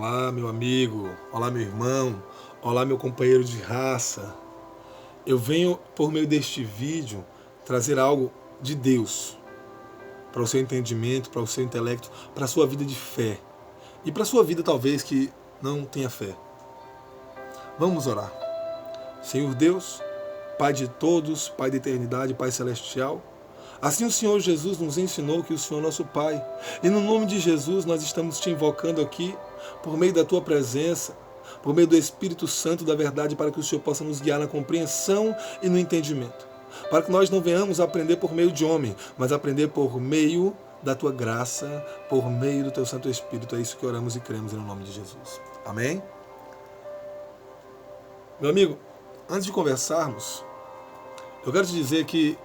Olá, meu amigo, olá, meu irmão, olá, meu companheiro de raça. Eu venho, por meio deste vídeo, trazer algo de Deus para o seu entendimento, para o seu intelecto, para a sua vida de fé e para a sua vida, talvez, que não tenha fé. Vamos orar. Senhor Deus, Pai de todos, Pai da eternidade, Pai celestial, assim o Senhor Jesus nos ensinou que o Senhor é nosso Pai. E no nome de Jesus nós estamos te invocando aqui, por meio da tua presença, por meio do Espírito Santo da verdade, para que o Senhor possa nos guiar na compreensão e no entendimento. Para que nós não venhamos aprender por meio de homem, mas aprender por meio da tua graça, por meio do teu Santo Espírito. É isso que oramos e cremos no nome de Jesus. Amém? Meu amigo, antes de conversarmos, eu quero te dizer que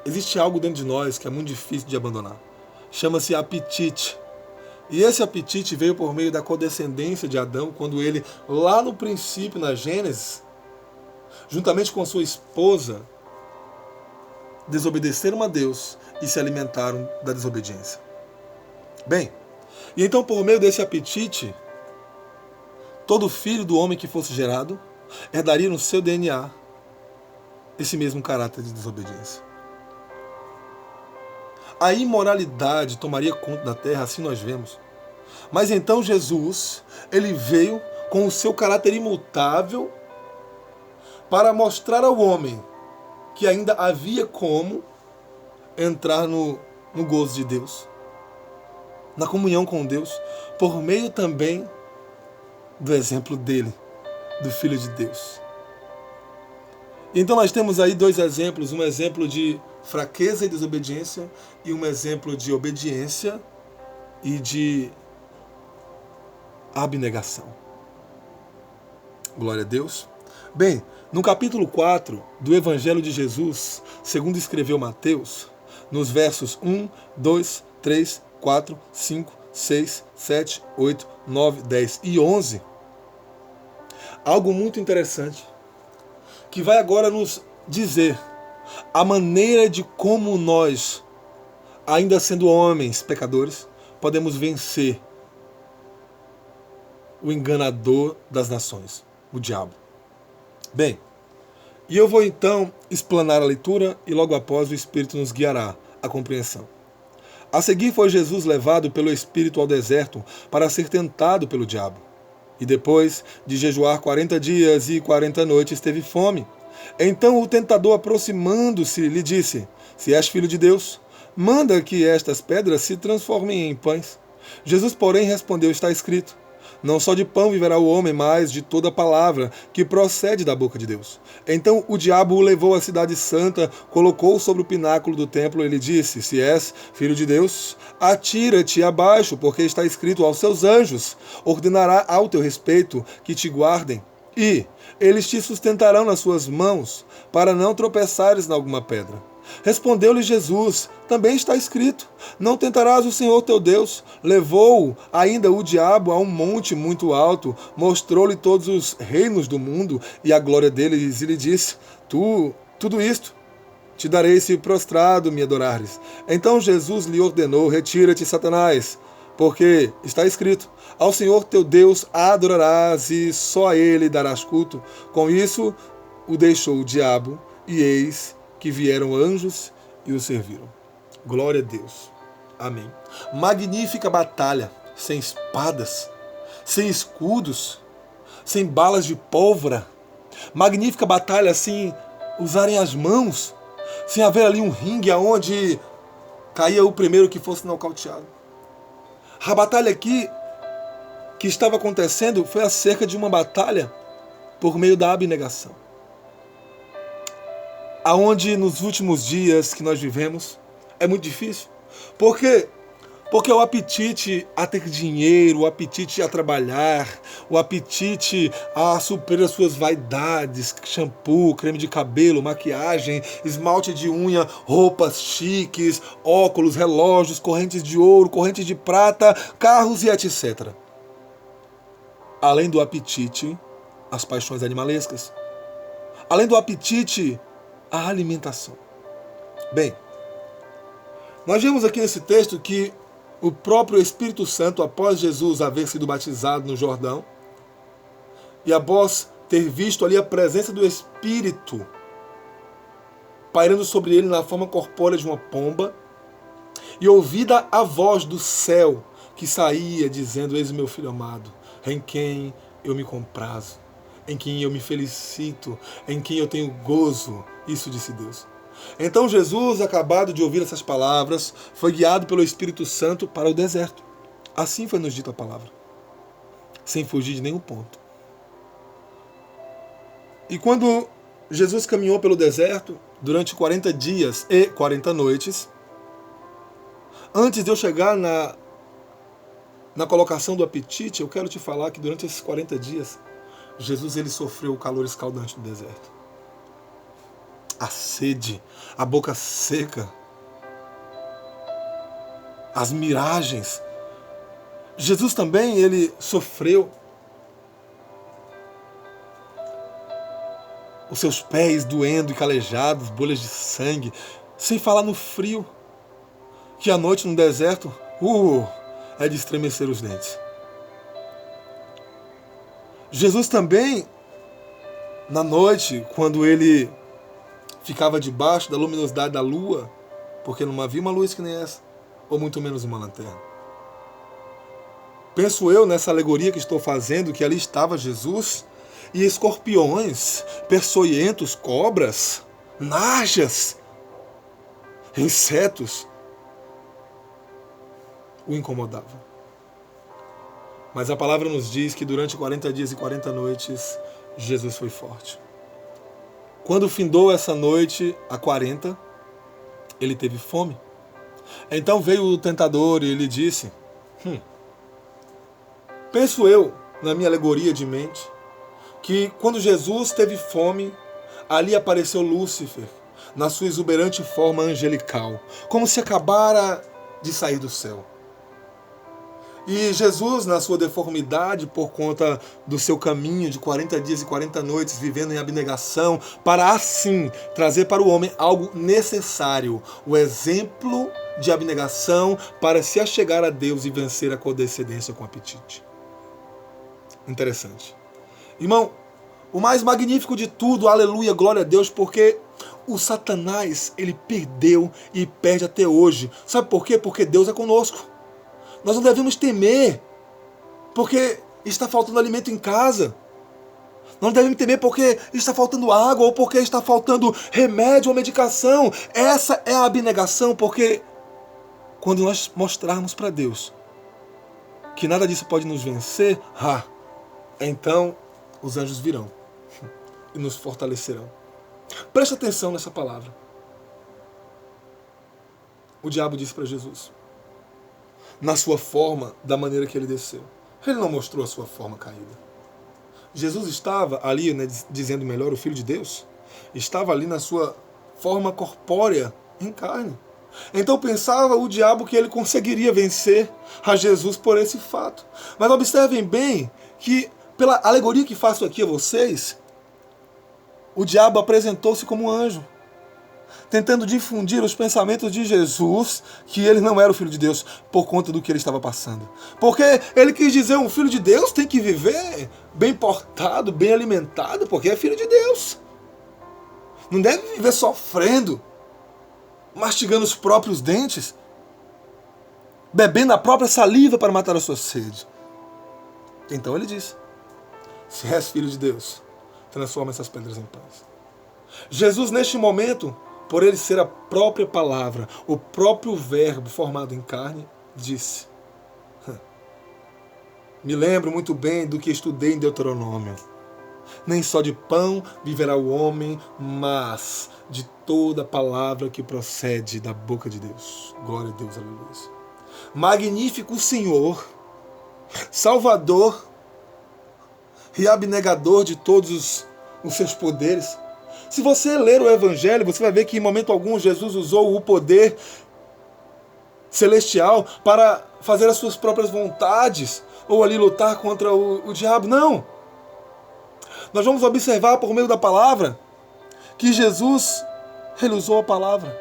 existe algo dentro de nós que é muito difícil de abandonar. Chama-se apetite. E esse apetite veio por meio da codescendência de Adão, quando ele, lá no princípio, na Gênesis, juntamente com sua esposa, desobedeceram a Deus e se alimentaram da desobediência. Bem, e então por meio desse apetite, todo filho do homem que fosse gerado herdaria no seu DNA esse mesmo caráter de desobediência. A imoralidade tomaria conta da terra, assim nós vemos. Mas então Jesus, ele veio com o seu caráter imutável para mostrar ao homem que ainda havia como entrar no gozo de Deus, na comunhão com Deus, por meio também do exemplo dele, do Filho de Deus. Então nós temos aí dois exemplos, um exemplo de fraqueza e desobediência e um exemplo de obediência e de abnegação. Glória a Deus. Bem, no capítulo 4 do Evangelho de Jesus, segundo escreveu Mateus, nos versos 1, 2, 3, 4, 5, 6, 7, 8, 9, 10 e 11, algo muito interessante, que vai agora nos dizer a maneira de como nós, ainda sendo homens pecadores, podemos vencer o enganador das nações, o diabo. Bem, e eu vou então explanar a leitura e logo após o Espírito nos guiará à compreensão. A seguir foi Jesus levado pelo Espírito ao deserto para ser tentado pelo diabo. E depois de jejuar 40 dias e 40 noites teve fome. Então o tentador, aproximando-se, lhe disse: Se és filho de Deus, manda que estas pedras se transformem em pães. Jesus, porém, respondeu: Está escrito: Não só de pão viverá o homem, mas de toda palavra que procede da boca de Deus. Então o diabo o levou à cidade santa, colocou sobre o pináculo do templo e lhe disse: Se és filho de Deus, atira-te abaixo, porque está escrito: Aos seus anjos ordenará ao teu respeito que te guardem, e eles te sustentarão nas suas mãos, para não tropeçares em alguma pedra. Respondeu-lhe Jesus: Também está escrito: Não tentarás o Senhor teu Deus. Levou ainda o diabo a um monte muito alto, mostrou-lhe todos os reinos do mundo e a glória deles, e lhe disse: Tudo isto te darei se prostrado me adorares. Então Jesus lhe ordenou: Retira-te, Satanás, porque está escrito: Ao Senhor teu Deus adorarás e só a ele darás culto. Com isso o deixou o diabo, e eis que vieram anjos e o serviram. Glória a Deus. Amém. Magnífica batalha, sem espadas, sem escudos, sem balas de pólvora. Magnífica batalha sem usarem as mãos, sem haver ali um ringue aonde caía o primeiro que fosse nocauteado. A batalha aqui que estava acontecendo foi acerca de uma batalha por meio da abnegação. Aonde nos últimos dias que nós vivemos é muito difícil. Por quê? Porque o apetite a ter dinheiro, o apetite a trabalhar, o apetite a suprir as suas vaidades, shampoo, creme de cabelo, maquiagem, esmalte de unha, roupas chiques, óculos, relógios, correntes de ouro, correntes de prata, carros e etc. Além do apetite, as paixões animalescas. Além do apetite, a alimentação. Bem, nós vemos aqui nesse texto que o próprio Espírito Santo, após Jesus haver sido batizado no Jordão, e após ter visto ali a presença do Espírito pairando sobre ele na forma corpórea de uma pomba, e ouvida a voz do céu que saía dizendo: eis o meu filho amado, em quem eu me comprazo, em quem eu me felicito, em quem eu tenho gozo. Isso disse Deus. Então Jesus, acabado de ouvir essas palavras, foi guiado pelo Espírito Santo para o deserto. Assim foi nos dito a palavra, sem fugir de nenhum ponto. E quando Jesus caminhou pelo deserto durante 40 dias e 40 noites, antes de eu chegar na colocação do apetite, eu quero te falar que durante esses 40 dias, Jesus ele sofreu o calor escaldante do deserto. A sede, a boca seca, as miragens. Jesus também ele sofreu os seus pés doendo e calejados, bolhas de sangue, sem falar no frio, que à noite no deserto, é de estremecer os dentes. Jesus também, na noite, quando ele ficava debaixo da luminosidade da lua, porque não havia uma luz que nem essa, ou muito menos uma lanterna. Penso eu, nessa alegoria que estou fazendo, que ali estava Jesus e escorpiões, peçonhentos, cobras, najas, insetos o incomodavam. Mas a palavra nos diz que durante 40 dias e 40 noites, Jesus foi forte. Quando findou essa noite, a 40, ele teve fome. Então veio o tentador e ele disse, penso eu, na minha alegoria de mente, que quando Jesus teve fome, ali apareceu Lúcifer, na sua exuberante forma angelical, como se acabara de sair do céu. E Jesus, na sua deformidade, por conta do seu caminho de 40 dias e 40 noites, vivendo em abnegação, para assim trazer para o homem algo necessário, o exemplo de abnegação para se achegar a Deus e vencer a codescendência com apetite. Interessante. Irmão, o mais magnífico de tudo, aleluia, glória a Deus, porque o Satanás, ele perdeu e perde até hoje. Sabe por quê? Porque Deus é conosco. Nós não devemos temer porque está faltando alimento em casa. Não devemos temer porque está faltando água ou porque está faltando remédio ou medicação. Essa é a abnegação, porque quando nós mostrarmos para Deus que nada disso pode nos vencer, então os anjos virão e nos fortalecerão. Preste atenção nessa palavra. O diabo disse para Jesus, na sua forma, da maneira que ele desceu. Ele não mostrou a sua forma caída. Jesus estava ali, dizendo melhor, o Filho de Deus, estava ali na sua forma corpórea, em carne. Então pensava o diabo que ele conseguiria vencer a Jesus por esse fato. Mas observem bem que, pela alegoria que faço aqui a vocês, o diabo apresentou-se como um anjo, tentando difundir os pensamentos de Jesus, que ele não era o Filho de Deus, por conta do que ele estava passando. Porque ele quis dizer, um Filho de Deus tem que viver bem portado, bem alimentado, porque é Filho de Deus. Não deve viver sofrendo, mastigando os próprios dentes, bebendo a própria saliva para matar a sua sede. Então ele disse, se és Filho de Deus, transforma essas pedras em pães. Jesus, neste momento, por ele ser a própria palavra, o próprio verbo formado em carne, disse, me lembro muito bem do que estudei em Deuteronômio. Nem só de pão viverá o homem, mas de toda palavra que procede da boca de Deus. Glória a Deus, aleluia. Magnífico Senhor, Salvador e abnegador de todos os seus poderes. Se você ler o Evangelho, você vai ver que em momento algum Jesus usou o poder celestial para fazer as suas próprias vontades ou ali lutar contra o diabo. Não! Nós vamos observar por meio da palavra que Jesus, ele usou a palavra.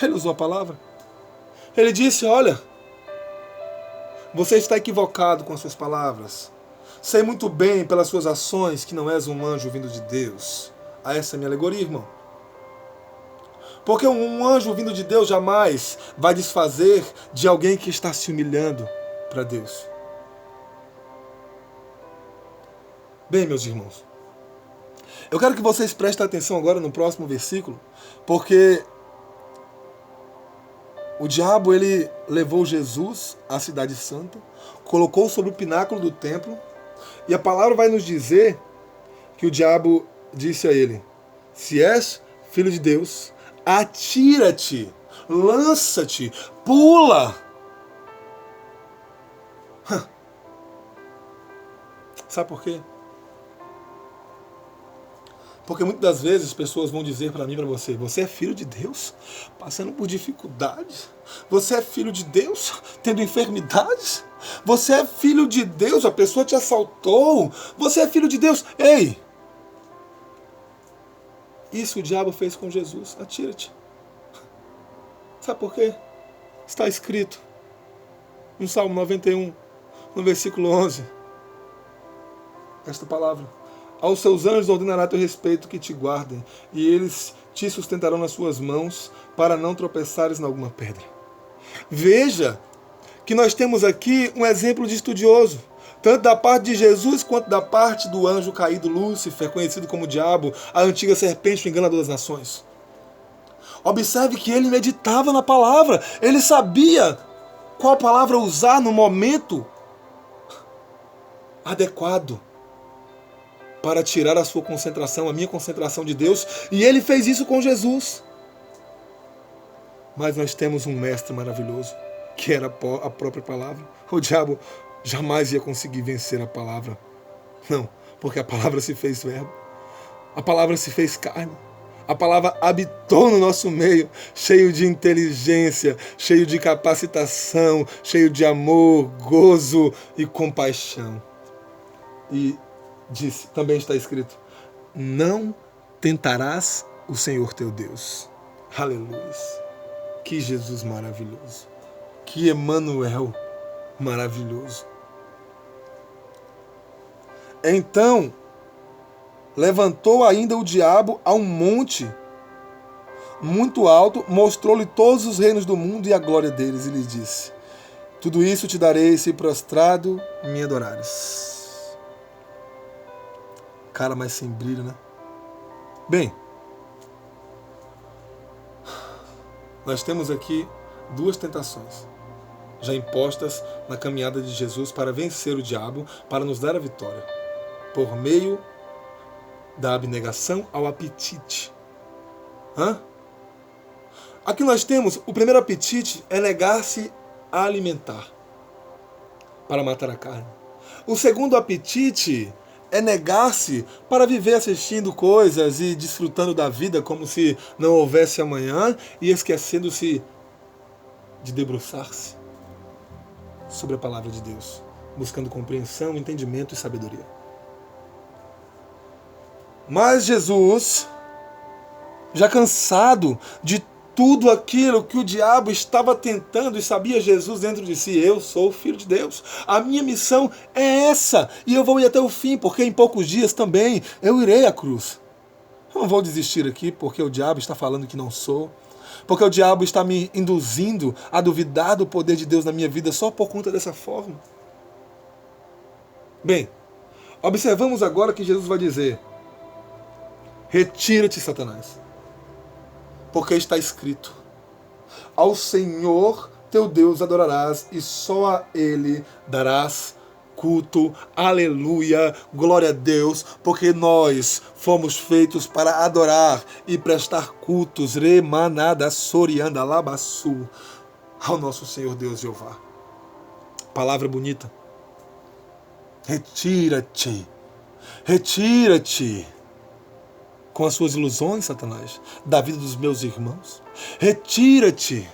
Ele usou a palavra. Ele disse: olha, você está equivocado com as suas palavras. Sei muito bem pelas suas ações que não és um anjo vindo de Deus. Essa é a minha alegoria, irmão. Porque um anjo vindo de Deus jamais vai desfazer de alguém que está se humilhando para Deus. Bem, meus irmãos, eu quero que vocês prestem atenção agora no próximo versículo, porque o diabo, ele levou Jesus à cidade santa, colocou sobre o pináculo do templo, e a palavra vai nos dizer que o diabo disse a ele: se és filho de Deus, atira-te, lança-te, pula. Sabe por quê? Porque muitas das vezes pessoas vão dizer para mim e para você: você é filho de Deus, passando por dificuldades. Você é filho de Deus, tendo enfermidades. Você é filho de Deus, a pessoa te assaltou. Você é filho de Deus. Ei! Isso o diabo fez com Jesus. Atira-te. Sabe por quê? Está escrito no Salmo 91, no versículo 11. Esta palavra: aos seus anjos ordenará teu respeito que te guardem, e eles te sustentarão nas suas mãos, para não tropeçares em alguma pedra. Veja que nós temos aqui um exemplo de estudioso, tanto da parte de Jesus quanto da parte do anjo caído Lúcifer, conhecido como diabo, a antiga serpente, o enganador das nações. Observe que ele meditava na palavra, ele sabia qual palavra usar no momento adequado para tirar a sua concentração, a minha concentração de Deus, e ele fez isso com Jesus. Mas nós temos um mestre maravilhoso, que era a própria palavra. O diabo jamais ia conseguir vencer a palavra. Não, porque a palavra se fez verbo, a palavra se fez carne, a palavra habitou no nosso meio, cheio de inteligência, cheio de capacitação, cheio de amor, gozo e compaixão. E disse, também está escrito: não tentarás o Senhor teu Deus. Aleluia. Que Jesus maravilhoso. Que Emanuel maravilhoso. Então levantou ainda o diabo a um monte muito alto, mostrou-lhe todos os reinos do mundo e a glória deles, e lhe disse: tudo isso te darei se prostrado me adorares. Cara mais sem brilho, né? Bem, nós temos aqui duas tentações já impostas na caminhada de Jesus para vencer o diabo, para nos dar a vitória, por meio da abnegação ao apetite. Aqui nós temos, o primeiro apetite é negar-se a alimentar, para matar a carne. O segundo apetite é negar-se para viver assistindo coisas e desfrutando da vida como se não houvesse amanhã e esquecendo-se de debruçar-se sobre a palavra de Deus, buscando compreensão, entendimento e sabedoria. Mas Jesus, já cansado de tudo aquilo que o diabo estava tentando, e sabia Jesus dentro de si: eu sou o Filho de Deus, a minha missão é essa, e eu vou ir até o fim, porque em poucos dias também eu irei à cruz. Eu não vou desistir aqui porque o diabo está falando que não sou, porque o diabo está me induzindo a duvidar do poder de Deus na minha vida só por conta dessa forma. Bem, observamos agora que Jesus vai dizer: retira-te, Satanás, porque está escrito: ao Senhor teu Deus adorarás e só a Ele darás culto. Aleluia, glória a Deus, porque nós fomos feitos para adorar e prestar cultos, remanada sorianda labaçu, ao nosso Senhor Deus Jeová. Palavra bonita. Retira-te, retira-te com as suas ilusões, Satanás, da vida dos meus irmãos. Retira-te,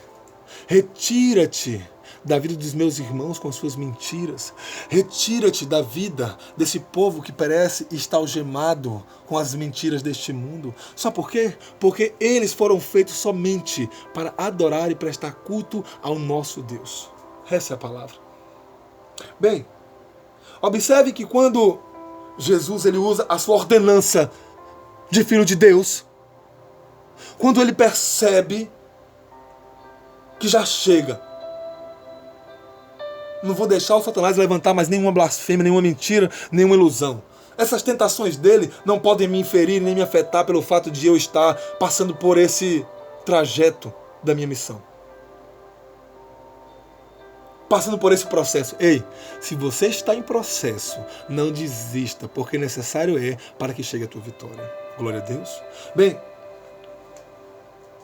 retira-te da vida dos meus irmãos com as suas mentiras. Retira-te da vida desse povo que perece e está algemado com as mentiras deste mundo. Só por quê? Porque eles foram feitos somente para adorar e prestar culto ao nosso Deus. Essa é a palavra. Bem, observe que quando Jesus ele usa a sua ordenança de Filho de Deus, quando ele percebe que já chega, não vou deixar o Satanás levantar mais nenhuma blasfêmia, nenhuma mentira, nenhuma ilusão. Essas tentações dele não podem me inferir nem me afetar pelo fato de eu estar passando por esse trajeto da minha missão. Passando por esse processo. Ei, se você está em processo, não desista, porque necessário é para que chegue a tua vitória. Glória a Deus. Bem,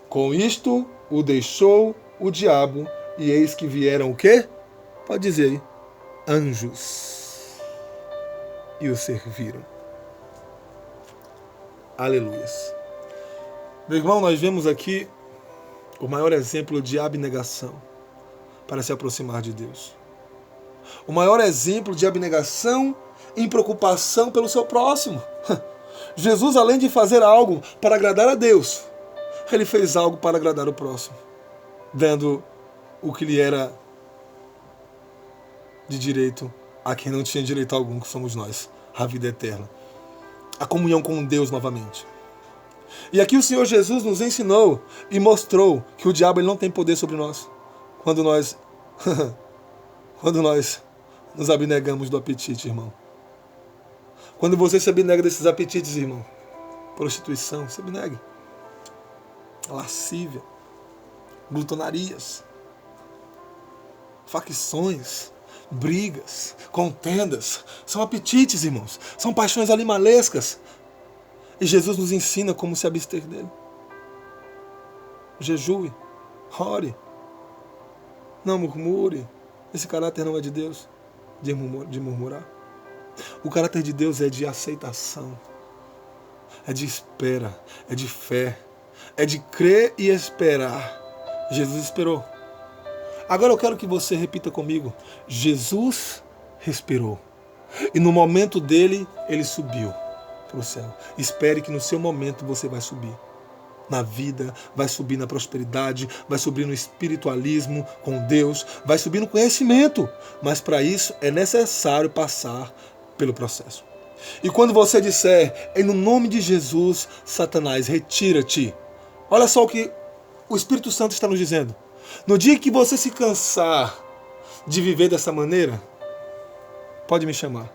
com isto o deixou o diabo, e eis que vieram o quê? Pode dizer aí. Anjos. E o serviram. Aleluias. Meu irmão, nós vemos aqui o maior exemplo de abnegação para se aproximar de Deus. O maior exemplo de abnegação em preocupação pelo seu próximo. Jesus, além de fazer algo para agradar a Deus, ele fez algo para agradar o próximo, dando o que lhe era de direito a quem não tinha direito algum, que somos nós, a vida eterna, a comunhão com Deus novamente. E aqui o Senhor Jesus nos ensinou e mostrou que o diabo ele não tem poder sobre nós quando nós nos abnegamos do apetite, irmão. Quando você se abnega desses apetites, irmão, prostituição, se abnegue. Lascívia, glutonarias, facções, brigas, contendas, são apetites, irmãos, são paixões animalescas. E Jesus nos ensina como se abster dele. Jejue, ore, não murmure. Esse caráter não é de Deus, de murmurar. O caráter de Deus é de aceitação, é de espera, é de fé, é de crer e esperar. Jesus esperou. Agora eu quero que você repita comigo. Jesus respirou. E no momento dele, ele subiu para o céu. Espere que no seu momento você vai subir. Na vida, vai subir na prosperidade, vai subir no espiritualismo com Deus, vai subir no conhecimento. Mas para isso é necessário passar pelo processo. E quando você disser, em nome de Jesus, Satanás, retira-te. Olha só o que o Espírito Santo está nos dizendo. No dia que você se cansar de viver dessa maneira, pode me chamar.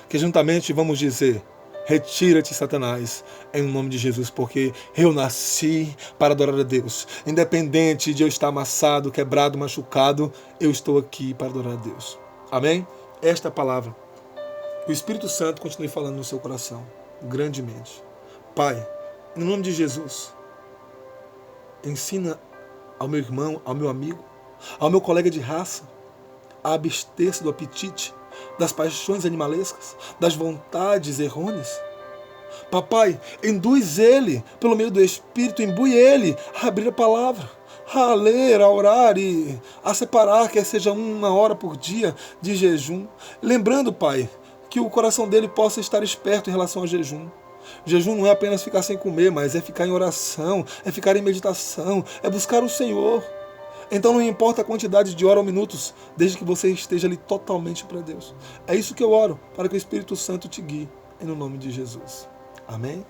Que juntamente vamos dizer, retira-te, Satanás, em nome de Jesus, porque eu nasci para adorar a Deus. Independente de eu estar amassado, quebrado, machucado, eu estou aqui para adorar a Deus. Amém? Esta é a palavra. O Espírito Santo continue falando no seu coração, grandemente. Pai, em nome de Jesus, ensina ao meu irmão, ao meu amigo, ao meu colega de raça, a abster-se do apetite, das paixões animalescas, das vontades errôneas. Papai, induz ele, pelo meio do Espírito, imbui ele a abrir a palavra, a ler, a orar e a separar, quer seja 1 hora por dia de jejum. Lembrando, Pai, que o coração dele possa estar esperto em relação ao jejum. Jejum não é apenas ficar sem comer, mas é ficar em oração, é ficar em meditação, é buscar o Senhor. Então não importa a quantidade de horas ou minutos, desde que você esteja ali totalmente para Deus. É isso que eu oro, para que o Espírito Santo te guie, em nome de Jesus. Amém?